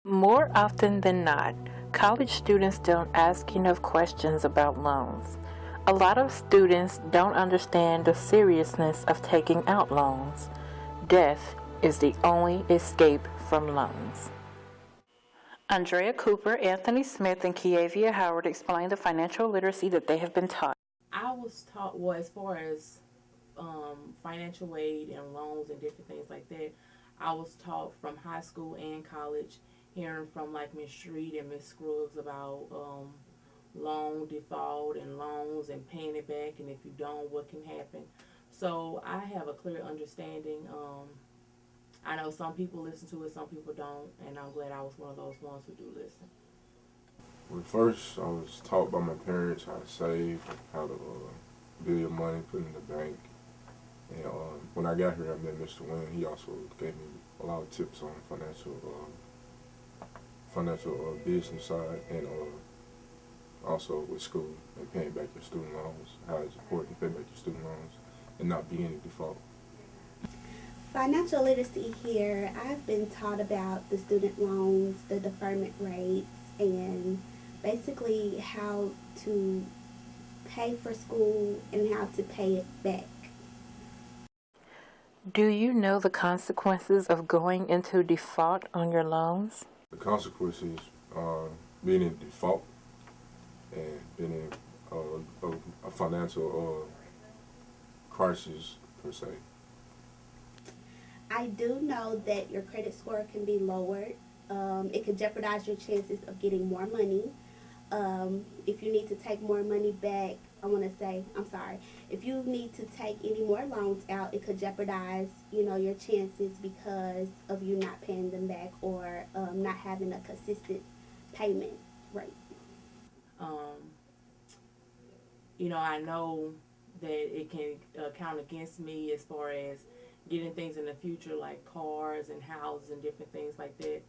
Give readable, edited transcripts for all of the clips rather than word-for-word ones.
More often than not, college students don't ask enough questions about loans. A lot of students don't understand the seriousness of taking out loans. Death is the only escape from loans. Andrea Cooper, Anthony Smith, and Kiavia Howard explain the financial literacy that they have been taught. I was taught, well, as far as financial aid and loans and different things like that, I was taught from high school and college, hearing from like Miss Street and Miss Scruggs about loan default and loans and paying it back, and if you don't, what can happen. So I have a clear understanding. I know some people listen to it, some people don't, and I'm glad I was one of those ones who do listen. Well, first, I was taught by my parents how to save, how to build your money, put it in the bank. And when I got here, I met Mr. Wynn. He also gave me a lot of tips on financial business side, and also with school and paying back your student loans. How it's important to pay back your student loans and not be in default. Financial literacy here, I've been taught about the student loans, the deferment rates, and basically how to pay for school and how to pay it back. Do you know the consequences of going into default on your loans? The consequences are being in default and being in a financial crisis per se. I do know that your credit score can be lowered. It can jeopardize your chances of getting more money. If you need to take more money back, if you need to take any more loans out, it could jeopardize, your chances because of you not paying them back or not having a consistent payment rate. Um, I know that it can count against me as far as getting things in the future like cars and houses and different things like that.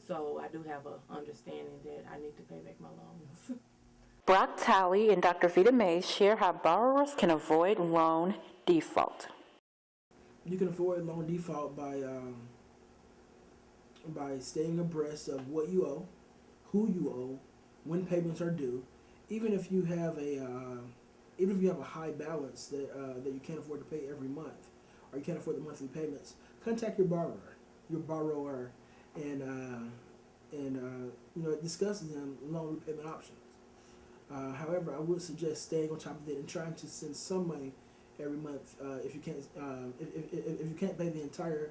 So I do have a understanding that I need to pay back my loans. Brock Talley and Dr. Vita May share how borrowers can avoid loan default. You can avoid loan default by staying abreast of what you owe, who you owe, when payments are due. Even if you have a high balance that you can't afford to pay every month, or you can't afford the monthly payments, contact your borrower, and discuss them loan repayment options. However, I would suggest staying on top of it and trying to send some money every month. If you can't pay the entire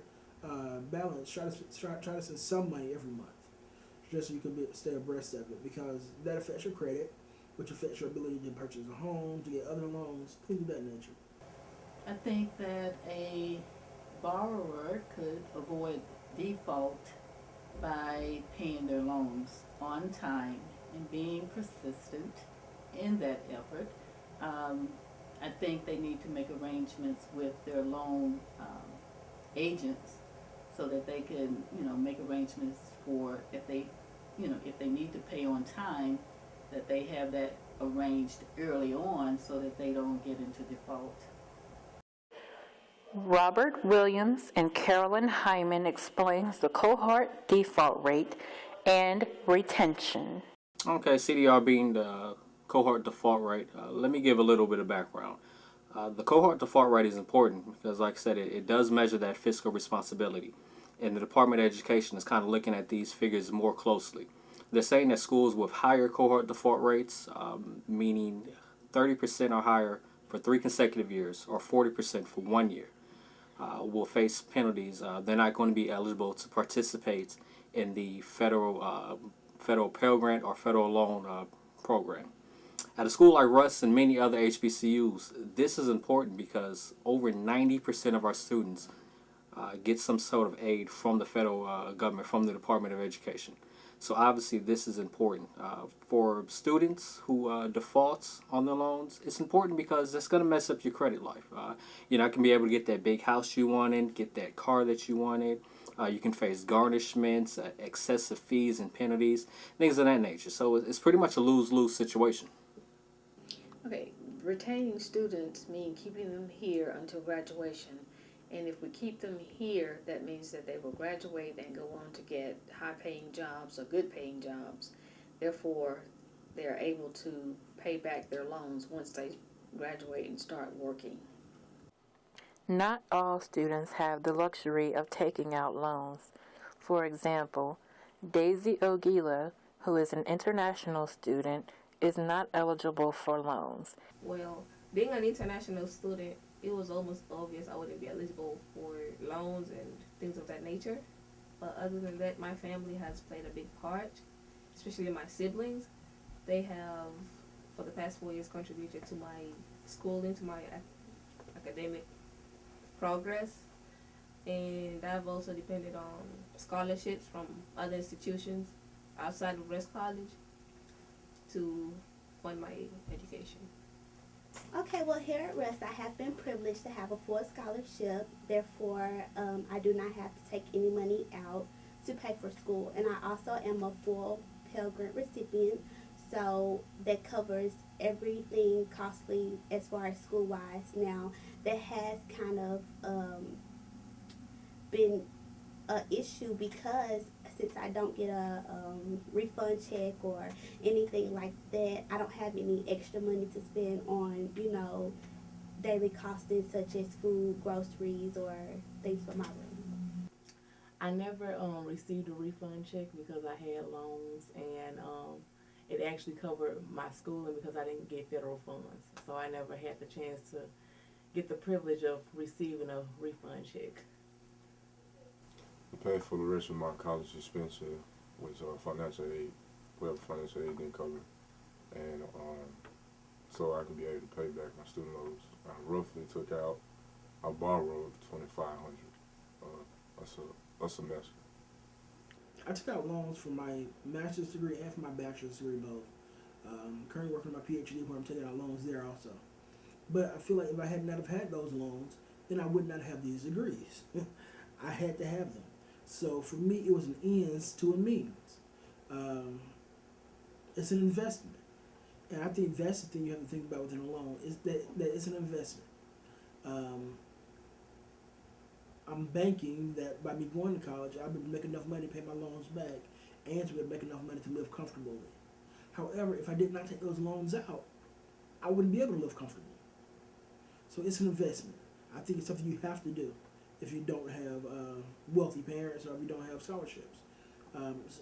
balance, try to send some money every month, just so you can stay abreast of it, because that affects your credit, which affects your ability to purchase a home, to get other loans, things of that nature. I think that a borrower could avoid default by paying their loans on time and being persistent in that effort. I think they need to make arrangements with their loan agents so that they can, make arrangements for if they need to pay on time, that they have that arranged early on so that they don't get into default. Robert Williams and Carolyn Hyman explains the cohort default rate and retention. Okay, CDR being the cohort default rate, let me give a little bit of background. The cohort default rate is important because, like I said, it does measure that fiscal responsibility. And the Department of Education is kind of looking at these figures more closely. They're saying that schools with higher cohort default rates, meaning 30% or higher for 3 consecutive years or 40% for 1 year, will face penalties. They're not going to be eligible to participate in the federal Pell Grant or federal loan program. At a school like Russ and many other HBCUs, this is important because over 90% of our students get some sort of aid from the federal government, from the Department of Education. So obviously this is important. For students who default on their loans, it's important because that's going to mess up your credit life. You're not going to be able to get that big house you wanted, get that car that you wanted. You can face garnishments, excessive fees and penalties, things of that nature. So it's pretty much a lose-lose situation. Okay, retaining students mean keeping them here until graduation And if we keep them here, that means that they will graduate and go on to get high-paying jobs or good-paying jobs. Therefore, they're able to pay back their loans once they graduate and start working. Not all students have the luxury of taking out loans. For example, Daisy Ogila, who is an international student, is not eligible for loans. Well, being an international student, it was almost obvious I wouldn't be eligible for loans and things of that nature. But other than that, my family has played a big part, especially my siblings. They have, for the past 4 years, contributed to my schooling, to my academic progress. And I've also depended on scholarships from other institutions outside of Rest College to fund my education. Okay, well, here at Rest, I have been privileged to have a full scholarship. Therefore, I do not have to take any money out to pay for school. And I also am a full Pell Grant recipient, so that covers everything costly as far as school-wise. Now, that has kind of been an issue because since I don't get a refund check or anything like that, I don't have any extra money to spend on, daily costings such as food, groceries, or things for my room. I never received a refund check because I had loans, and it actually covered my schooling because I didn't get federal funds. So I never had the chance to get the privilege of receiving a refund check. I paid for the rest of my college expense was financial aid, whatever financial aid didn't cover, and so I can be able to pay back my student loans. I borrowed $2,500 a semester. I took out loans for my master's degree and for my bachelor's degree both. Currently working on my PhD where I'm taking out loans there also. But I feel like if I had not have had those loans, then I would not have these degrees. I had to have them. So for me, it was an ends to a means. It's an investment. And I think that's the thing you have to think about within a loan, is that it's an investment. I'm banking that by me going to college, I'll be able to make enough money to pay my loans back and to be able to make enough money to live comfortably. However, if I did not take those loans out, I wouldn't be able to live comfortably. So it's an investment. I think it's something you have to do if you don't have wealthy parents or if you don't have scholarships.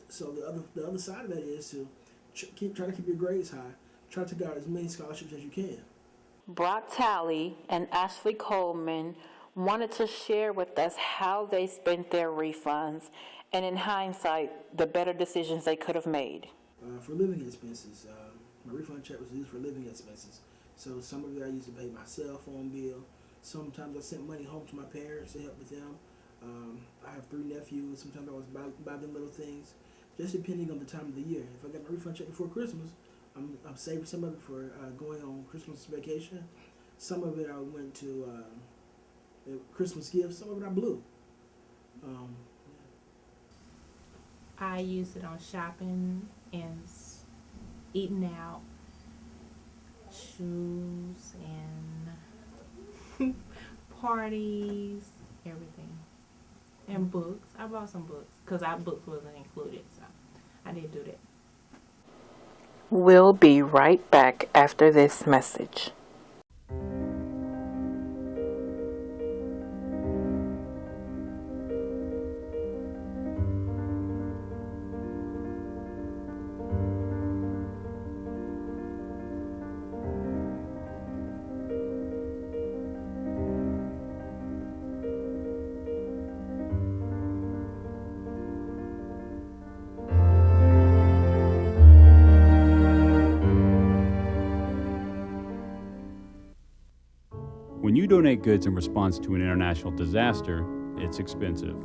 So the other side of that is to try to keep your grades high. Try to take out as many scholarships as you can. Brock Talley and Ashley Coleman wanted to share with us how they spent their refunds and, in hindsight, the better decisions they could have made. For living expenses, my refund check was used for living expenses. So some of it I used to pay my cell phone bill. Sometimes I sent money home to my parents to help with them. I have 3 nephews. Sometimes I was buy them little things, just depending on the time of the year. If I got my refund check before Christmas, I'm saving some of it for going on Christmas vacation. Some of it I went to Christmas gifts. Some of it I blew. I use it on shopping and eating out, shoes, and parties, everything. And books. I bought some books because our books wasn't included, so I did do that. We'll be right back after this message. When you donate goods in response to an international disaster, it's expensive.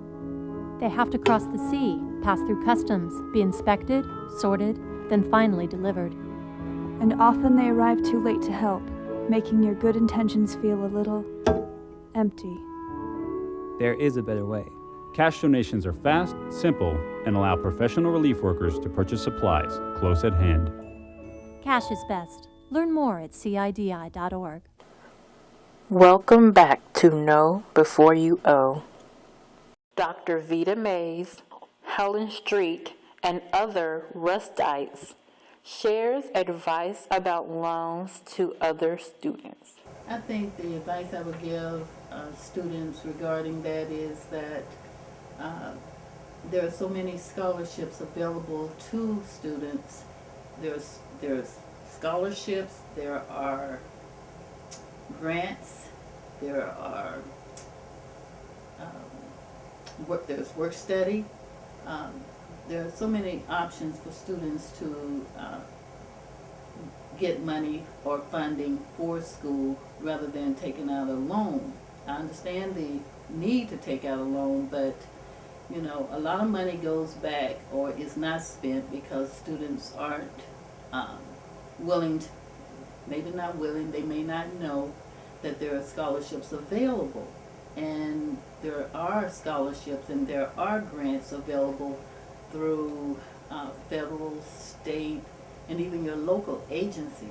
They have to cross the sea, pass through customs, be inspected, sorted, then finally delivered. And often they arrive too late to help, making your good intentions feel a little empty. There is a better way. Cash donations are fast, simple, and allow professional relief workers to purchase supplies close at hand. Cash is best. Learn more at CIDI.org. Welcome back to Know Before You Owe. Dr. Vita Mays, Helen Street, and other Rustites shares advice about loans to other students. I think the advice I would give students regarding that is that there are so many scholarships available to students. There's scholarships, there are grants, there are there's work study. There are so many options for students to get money or funding for school rather than taking out a loan. I understand the need to take out a loan, but you know, a lot of money goes back or is not spent because students aren't willing to, maybe not willing, they may not know that there are scholarships available. And there are scholarships and there are grants available through federal, state, and even your local agencies.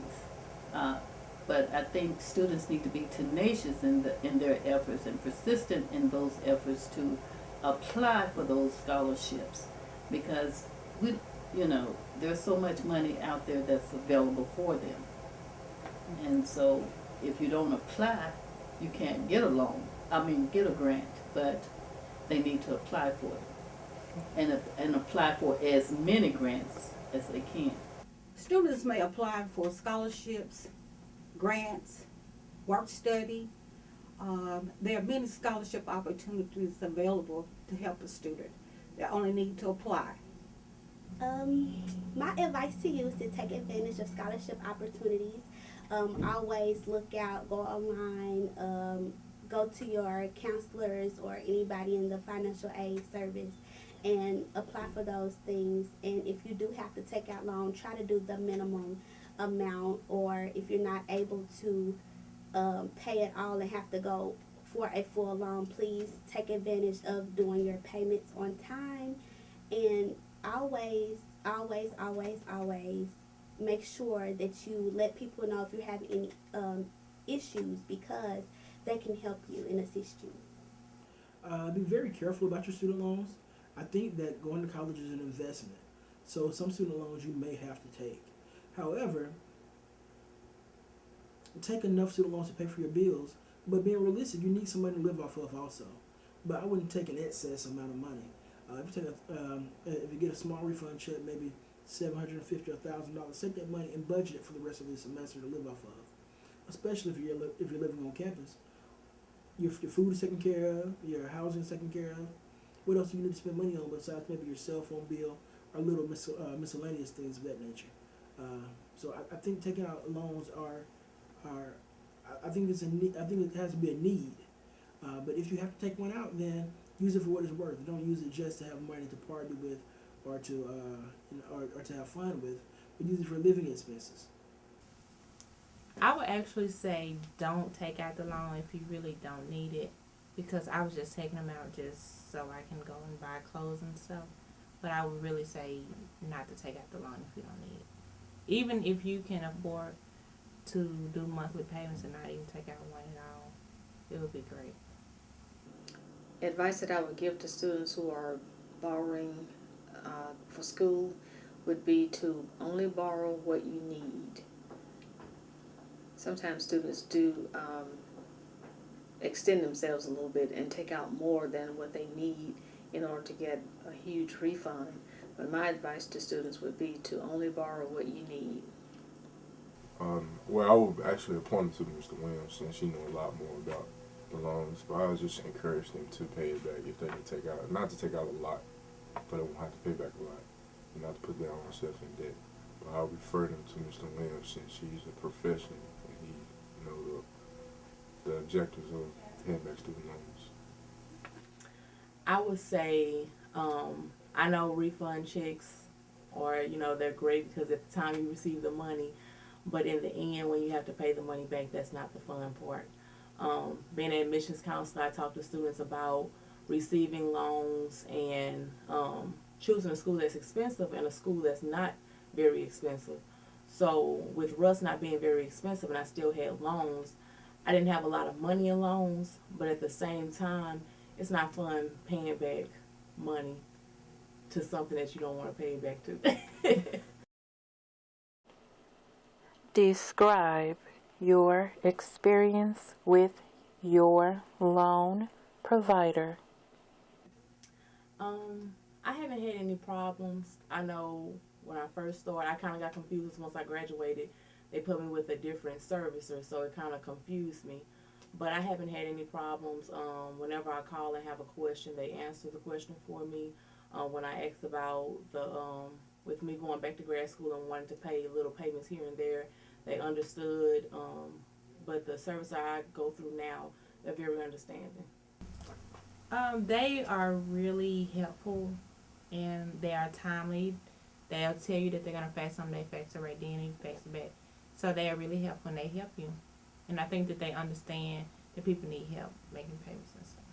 But I think students need to be tenacious in their efforts and persistent in those efforts to apply for those scholarships, because there's so much money out there that's available for them. And so if you don't apply, you can't get a loan. Get a grant, but they need to apply for it and apply for as many grants as they can. Students may apply for scholarships, grants, work study. There are many scholarship opportunities available to help a student. They only need to apply. My advice to you is to take advantage of scholarship opportunities. Always look out, go online, go to your counselors or anybody in the financial aid service and apply for those things. And if you do have to take out loan, try to do the minimum amount, or if you're not able to pay it all and have to go for a full loan, please take advantage of doing your payments on time. And always make sure that you let people know if you have any issues, because they can help you and assist you. Be very careful about your student loans. I think that going to college is an investment. So some student loans you may have to take. However, take enough student loans to pay for your bills, but being realistic, you need somebody to live off of also. But I wouldn't take an excess amount of money. If you get a small refund check, maybe $750 or $1,000, take that money and budget it for the rest of the semester to live off of. Especially if you're living on campus. Your food is taken care of, your housing is taken care of. What else do you need to spend money on besides maybe your cell phone bill or little miscellaneous things of that nature? So I think taking out loans I think it's a need. I think it has to be a need. But if you have to take one out, then use it for what it's worth. Don't use it just to have money to party with, or to have fun with, but use it for living expenses. I would actually say don't take out the loan if you really don't need it, because I was just taking them out just so I can go and buy clothes and stuff. But I would really say not to take out the loan if you don't need it. Even if you can afford to do monthly payments and not even take out one at all, it would be great. Advice that I would give to students who are borrowing for school would be to only borrow what you need. Sometimes students do extend themselves a little bit and take out more than what they need in order to get a huge refund. But my advice to students would be to only borrow what you need. Well, I would actually point to Mr. Williams, since she knows a lot more about the loans, but I would just encourage them to pay it back if they can take out, not to take out a lot, but they won't have to pay back a lot, and not to put their own self in debt. But I'll refer them to Mr. Williams, since she's a professional and he knows the objectives of paying back student loans. I would say, I know refund checks are, they're great because at the time you receive the money, but in the end, when you have to pay the money back, that's not the fun part. Being an admissions counselor, I talk to students about receiving loans and choosing a school that's expensive and a school that's not very expensive. So with Russ not being very expensive and I still had loans, I didn't have a lot of money in loans, but at the same time, it's not fun paying back money to something that you don't want to pay back to. Describe your experience with your loan provider. I haven't had any problems. I know when I first started, I kind of got confused once I graduated. They put me with a different servicer, so it kind of confused me. But I haven't had any problems. Whenever I call and have a question, they answer the question for me. When I asked about with me going back to grad school and wanting to pay little payments here and there, they understood. But the service I go through now, they're very understanding. They are really helpful and they are timely. They'll tell you that they're gonna fax something, they fax it right then and you fax it back. So they are really helpful and they help you. And I think that they understand that people need help making payments and stuff.